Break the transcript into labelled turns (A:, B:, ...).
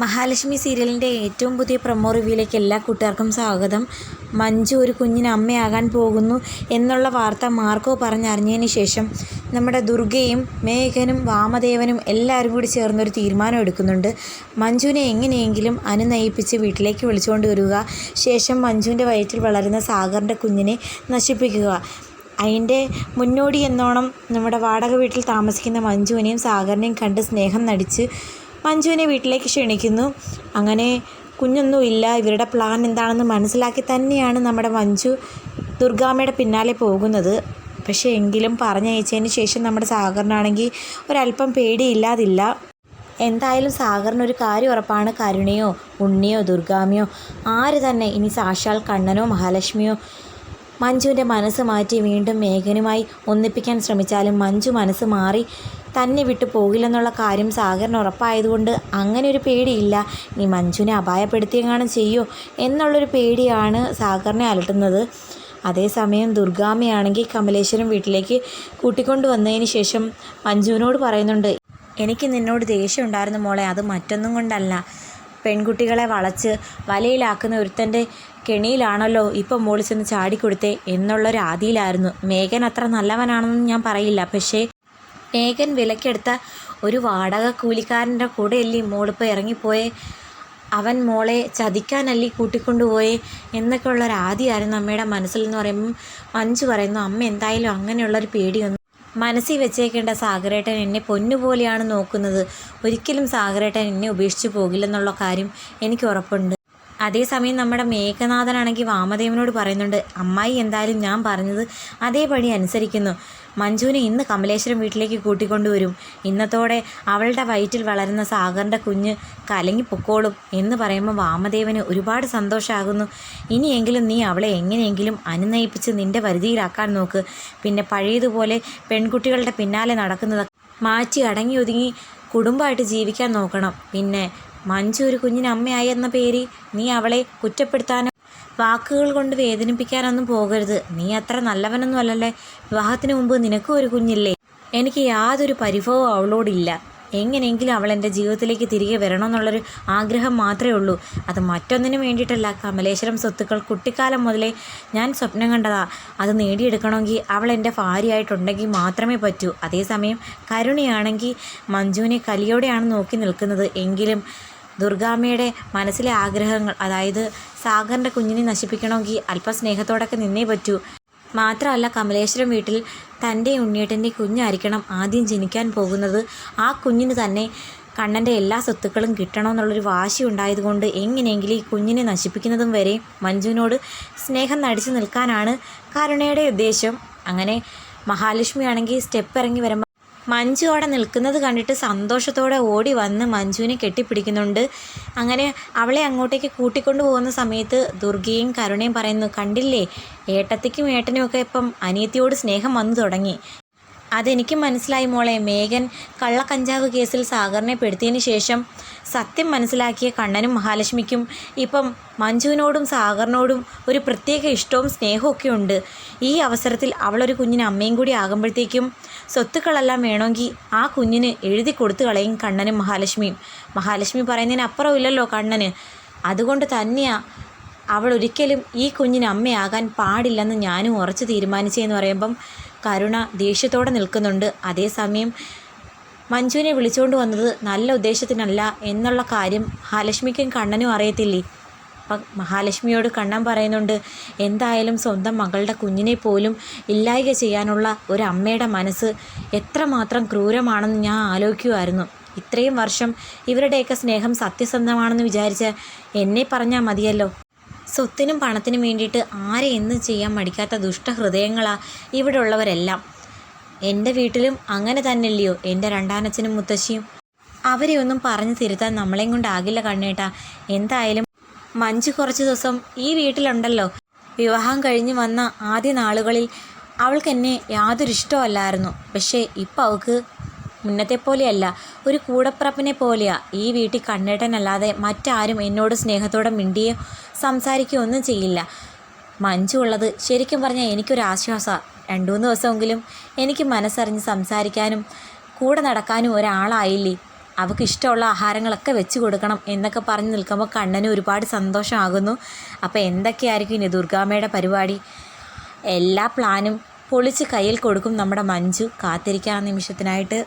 A: മഹാലക്ഷ്മി സീരിയലിൻ്റെ ഏറ്റവും പുതിയ പ്രൊമോ റിവ്യൂയിലേക്ക് എല്ലാ കൂട്ടുകാർക്കും സ്വാഗതം. മഞ്ജു ഒരു കുഞ്ഞിന് അമ്മയാകാൻ പോകുന്നു എന്നുള്ള വാർത്ത മാർക്കോ പറഞ്ഞറിഞ്ഞതിന് ശേഷം നമ്മുടെ ദുർഗയും മേഘനും വാമദേവനും എല്ലാവരും കൂടി ചേർന്നൊരു തീരുമാനം എടുക്കുന്നുണ്ട്. മഞ്ജുവിനെ എങ്ങനെയെങ്കിലും അനുനയിപ്പിച്ച് വീട്ടിലേക്ക് വിളിച്ചുകൊണ്ട് വരിക, ശേഷം മഞ്ജുവിൻ്റെ വയറ്റിൽ വളരുന്ന സാഗറിൻ്റെ കുഞ്ഞിനെ നശിപ്പിക്കുക. അതിൻ്റെ മുന്നോടി എന്നോണം നമ്മുടെ വാടക വീട്ടിൽ താമസിക്കുന്ന മഞ്ജുവിനെയും സാഗറിനെയും കണ്ട് സ്നേഹം നടിച്ച് മഞ്ജുവിനെ വീട്ടിലേക്ക് ക്ഷണിക്കുന്നു. അങ്ങനെ കുഞ്ഞൊന്നുമില്ല, ഇവരുടെ പ്ലാൻ എന്താണെന്ന് മനസ്സിലാക്കി തന്നെയാണ് നമ്മുടെ മഞ്ജു ദുർഗാമ്മയുടെ പിന്നാലെ പോകുന്നത്. പക്ഷേ എങ്കിലും പറഞ്ഞയച്ചതിന് ശേഷം നമ്മുടെ സാഗറിനാണെങ്കിൽ ഒരല്പം പേടിയില്ലാതില്ല. എന്തായാലും സാഗറിനൊരു കാര്യം ഉറപ്പാണ്, കരുണയോ ഉണ്ണിയോ ദുർഗാമ്മയോ ആര് തന്നെ ഇനി സാക്ഷാൽ കണ്ണനോ മഹാലക്ഷ്മിയോ മഞ്ജുവിൻ്റെ മനസ്സ് മാറ്റി വീണ്ടും മേഘനുമായി ഒന്നിപ്പിക്കാൻ ശ്രമിച്ചാലും മഞ്ജു മനസ്സ് മാറി തന്നെ വിട്ടു പോകില്ലെന്നുള്ള കാര്യം സാഗറിന് ഉറപ്പായതുകൊണ്ട് അങ്ങനെ ഒരു പേടിയില്ല. ഇനി മഞ്ജുവിനെ അപായപ്പെടുത്തിയെങ്ങാനും ചെയ്യോ എന്നുള്ളൊരു പേടിയാണ് സാഗറിനെ അലട്ടുന്നത്. അതേസമയം ദുർഗാമ്മയാണെങ്കിൽ കമലേശ്വരം വീട്ടിലേക്ക് കൂട്ടിക്കൊണ്ടു വന്നതിന് ശേഷം മഞ്ജുവിനോട് പറയുന്നുണ്ട്, എനിക്ക് നിന്നോട് ദേഷ്യം ഉണ്ടായിരുന്നു മോളെ, അത് മറ്റൊന്നും കൊണ്ടല്ല. പെൺകുട്ടികളെ വളച്ച് വലയിലാക്കുന്ന ഒരുത്തൻ്റെ കെണിയിലാണല്ലോ ഇപ്പം മോളി ചെന്ന് ചാടിക്കൊടുത്തേ എന്നുള്ളൊരു ആദിയിലായിരുന്നു. മേഘൻ അത്ര നല്ലവനാണെന്ന് ഞാൻ പറയില്ല, പക്ഷേ മേഘൻ വിലക്കെടുത്ത ഒരു വാടക കൂലിക്കാരൻ്റെ കൂടെയല്ലേ മോളിപ്പോൾ ഇറങ്ങിപ്പോയേ, അവൻ മോളെ ചതിക്കാനല്ലേ കൂട്ടിക്കൊണ്ടുപോയേ എന്നൊക്കെ ഉള്ളൊരു ആദിയായിരുന്നു അമ്മയുടെ മനസ്സിൽ എന്ന് പറയുമ്പം മഞ്ജു പറയുന്നു, അമ്മ എന്തായാലും അങ്ങനെയുള്ളൊരു പേടിയൊന്നും മനസ്സിൽ വെച്ചേക്കേണ്ട. സാഗരേട്ടൻ എന്നെ പൊന്നുപോലെയാണ് നോക്കുന്നത്, ഒരിക്കലും സാഗരേട്ടൻ എന്നെ ഉപേക്ഷിച്ച് പോകില്ലെന്നുള്ള കാര്യം എനിക്ക് ഉറപ്പുണ്ട്. അതേസമയം നമ്മുടെ മേഘനാഥനാണെങ്കിൽ വാമദേവനോട് പറയുന്നുണ്ട്, അമ്മായി എന്തായാലും ഞാൻ പറഞ്ഞത് അതേപടി അനുസരിക്കുന്നു. മഞ്ജുവിനെ ഇന്ന് കമലേശ്വരം വീട്ടിലേക്ക് കൂട്ടിക്കൊണ്ടുവരും. ഇന്നത്തോടെ അവളുടെ വയറ്റിൽ വളരുന്ന സാഗറിൻ്റെ കുഞ്ഞ് കലങ്ങി പൊക്കോളും എന്ന് പറയുമ്പോൾ വാമദേവന് ഒരുപാട് സന്തോഷമാകുന്നു. ഇനിയെങ്കിലും നീ അവളെ എങ്ങനെയെങ്കിലും അനുനയിപ്പിച്ച് നിൻ്റെ പരിധിയിലാക്കാൻ നോക്ക്. പിന്നെ പഴയതുപോലെ പെൺകുട്ടികളുടെ പിന്നാലെ നടക്കുന്നത് മാറ്റി അടങ്ങി ഒതുങ്ങി കുടുംബമായിട്ട് ജീവിക്കാൻ നോക്കണം. പിന്നെ മഞ്ജു ഒരു കുഞ്ഞിന് അമ്മയായി എന്ന പേരിൽ നീ അവളെ കുറ്റപ്പെടുത്താനോ വാക്കുകൾ കൊണ്ട് വേദനിപ്പിക്കാനൊന്നും പോകരുത്. നീ അത്ര നല്ലവനൊന്നും അല്ലല്ലേ, വിവാഹത്തിന് മുമ്പ് നിനക്കും ഒരു കുഞ്ഞില്ലേ. എനിക്ക് യാതൊരു പരിഭവവും അവളോടില്ല. എങ്ങനെയെങ്കിലും അവൾ എൻ്റെ ജീവിതത്തിലേക്ക് തിരികെ വരണമെന്നുള്ളൊരു ആഗ്രഹം മാത്രമേ ഉള്ളൂ. അത് മറ്റൊന്നിനും വേണ്ടിയിട്ടല്ല. കമലേശ്വരം സ്വത്തുക്കൾ കുട്ടിക്കാലം മുതലേ ഞാൻ സ്വപ്നം കണ്ടതാ. അത് നേടിയെടുക്കണമെങ്കിൽ അവൾ എൻ്റെ ഭാര്യയായിട്ടുണ്ടെങ്കിൽ മാത്രമേ പറ്റൂ. അതേസമയം കരുണയാണെങ്കിൽ മഞ്ജുവിനെ കലിയോടെയാണ് നോക്കി നിൽക്കുന്നത്. എങ്കിലും ദുർഗാമ്മയുടെ മനസ്സിലെ ആഗ്രഹങ്ങൾ, അതായത് സാഗറിൻ്റെ കുഞ്ഞിനെ നശിപ്പിക്കണമെങ്കിൽ അല്പം സ്നേഹത്തോടൊക്കെ നിന്നേ പറ്റൂ. മാത്രമല്ല കമലേശ്വരം വീട്ടിൽ തൻ്റെ ഉണ്ണിയേട്ടൻ്റെ കുഞ്ഞായിരിക്കണം ആദ്യം ജനിക്കാൻ പോകുന്നത്. ആ കുഞ്ഞിന് തന്നെ കണ്ണൻ്റെ എല്ലാ സ്വത്തുക്കളും കിട്ടണമെന്നുള്ളൊരു വാശി ഉണ്ടായതുകൊണ്ട് എങ്ങനെയെങ്കിലും ഈ കുഞ്ഞിനെ നശിപ്പിക്കുന്നതും വരെ മഞ്ജുവിനോട് സ്നേഹം നടിച്ചു നിൽക്കാനാണ് കരുണയുടെ ഉദ്ദേശം. അങ്ങനെ മഹാലക്ഷ്മി ആണെങ്കിൽ സ്റ്റെപ്പ് ഇറങ്ങി വരുമ്പോൾ മഞ്ജു അവിടെ നിൽക്കുന്നത് കണ്ടിട്ട് സന്തോഷത്തോടെ ഓടി വന്ന് മഞ്ജുവിനെ കെട്ടിപ്പിടിക്കുന്നുണ്ട്. അങ്ങനെ അവളെ അങ്ങോട്ടേക്ക് കൂട്ടിക്കൊണ്ടു പോകുന്ന സമയത്ത് ദുർഗയും കരുണയും പറയുന്നു, കണ്ടില്ലേ ഏട്ടത്തിക്കും ഏട്ടനും ഒക്കെ ഇപ്പം അനിയത്തിയോട് സ്നേഹം വന്നു തുടങ്ങി. അതെനിക്ക് മനസ്സിലായി മോളെ. മേഘൻ കള്ളക്കഞ്ചാവ് കേസിൽ സാഗറിനെ പെടുത്തിയതിന് ശേഷം സത്യം മനസ്സിലാക്കിയ കണ്ണനും മഹാലക്ഷ്മിക്കും ഇപ്പം മഞ്ജുവിനോടും സാഗറിനോടും ഒരു പ്രത്യേക ഇഷ്ടവും സ്നേഹമൊക്കെ ഉണ്ട്. ഈ അവസരത്തിൽ അവളൊരു കുഞ്ഞിന് അമ്മയും കൂടി ആകുമ്പോഴത്തേക്കും സ്വത്തുക്കളെല്ലാം വേണമെങ്കിൽ ആ കുഞ്ഞിന് എഴുതി കൊടുത്തു കളയും കണ്ണനും മഹാലക്ഷ്മിയും. മഹാലക്ഷ്മി പറയുന്നതിനപ്പുറം ഇല്ലല്ലോ കണ്ണന്. അതുകൊണ്ട് തന്നെയാണ് അവൾ ഒരിക്കലും ഈ കുഞ്ഞിന് അമ്മയാകാൻ പാടില്ലെന്ന് ഞാനും ഉറച്ചു തീരുമാനിച്ചതെന്ന് പറയുമ്പം കരുണ ദേഷ്യത്തോടെ നിൽക്കുന്നുണ്ട്. അതേസമയം മഞ്ജുവിനെ വിളിച്ചുകൊണ്ട് വന്നത് നല്ല ഉദ്ദേശത്തിനല്ല എന്നുള്ള കാര്യം മഹാലക്ഷ്മിക്കും കണ്ണനും അറിയത്തില്ലേ. അപ്പം മഹാലക്ഷ്മിയോട് കണ്ണൻ പറയുന്നുണ്ട്, എന്തായാലും സ്വന്തം മകളുടെ കുഞ്ഞിനെ പോലും ഇല്ലായ്ക ചെയ്യാനുള്ള ഒരു അമ്മയുടെ മനസ്സ് എത്രമാത്രം ക്രൂരമാണെന്ന് ഞാൻ ആലോചിക്കുമായിരുന്നു. ഇത്രയും വർഷം ഇവരുടെയൊക്കെ സ്നേഹം സത്യസന്ധമാണെന്ന് വിചാരിച്ച് എന്നെ പറഞ്ഞാൽ മതിയല്ലോ. സ്വത്തിനും പണത്തിനും വേണ്ടിയിട്ട് ആരെ എന്തും ചെയ്യാൻ മടിക്കാത്ത ദുഷ്ടഹൃദയങ്ങളാണ് ഇവിടെ ഉള്ളവരെല്ലാം. എൻ്റെ വീട്ടിലും അങ്ങനെ തന്നെയല്ലയോ എൻ്റെ രണ്ടാനച്ഛനും മുത്തശ്ശിയും. അവരെ ഒന്നും പറഞ്ഞു തിരുത്താൻ നമ്മളെയും കൊണ്ടാകില്ല കണ്ണേട്ടാ. എന്തായാലും മഞ്ജു കുറച്ച് ദിവസം ഈ വീട്ടിലുണ്ടല്ലോ. വിവാഹം കഴിഞ്ഞ് വന്ന ആദ്യ നാളുകളിൽ അവൾക്ക് എന്നെ യാതൊരു ഇഷ്ടമല്ലായിരുന്നു. പക്ഷേ ഇപ്പം അവൾക്ക് മുന്നത്തെ പോലെയല്ല, ഒരു കൂടപ്പിറപ്പിനെ പോലെയാണ്. ഈ വീട്ടിൽ കണ്ണേട്ടനല്ലാതെ മറ്റാരും എന്നോട് സ്നേഹത്തോടെ മിണ്ടിയോ സംസാരിക്കുകയോ ഒന്നും ചെയ്യില്ല. മഞ്ജു ഉള്ളത് ശരിക്കും പറഞ്ഞാൽ എനിക്കൊരാശ്വാസമാണ്. 2-3 ദിവസമെങ്കിലും എനിക്ക് മനസ്സറിഞ്ഞ് സംസാരിക്കാനും കൂടെ നടക്കാനും ഒരാളായില്ലേ. അവൾക്ക് ഇഷ്ടമുള്ള ആഹാരങ്ങളൊക്കെ വെച്ച് കൊടുക്കണം എന്നൊക്കെ പറഞ്ഞ് നിൽക്കുമ്പോൾ കണ്ണന് ഒരുപാട് സന്തോഷമാകുന്നു. അപ്പോൾ എന്തൊക്കെയായിരിക്കും ഇനി ദുർഗാമ്മയുടെ പരിപാടി? എല്ലാ പ്ലാനും പൊളിച്ച് കയ്യിൽ കൊടുക്കും നമ്മുടെ മഞ്ജു. കാത്തിരിക്കാൻ നിമിഷത്തിനായിട്ട്.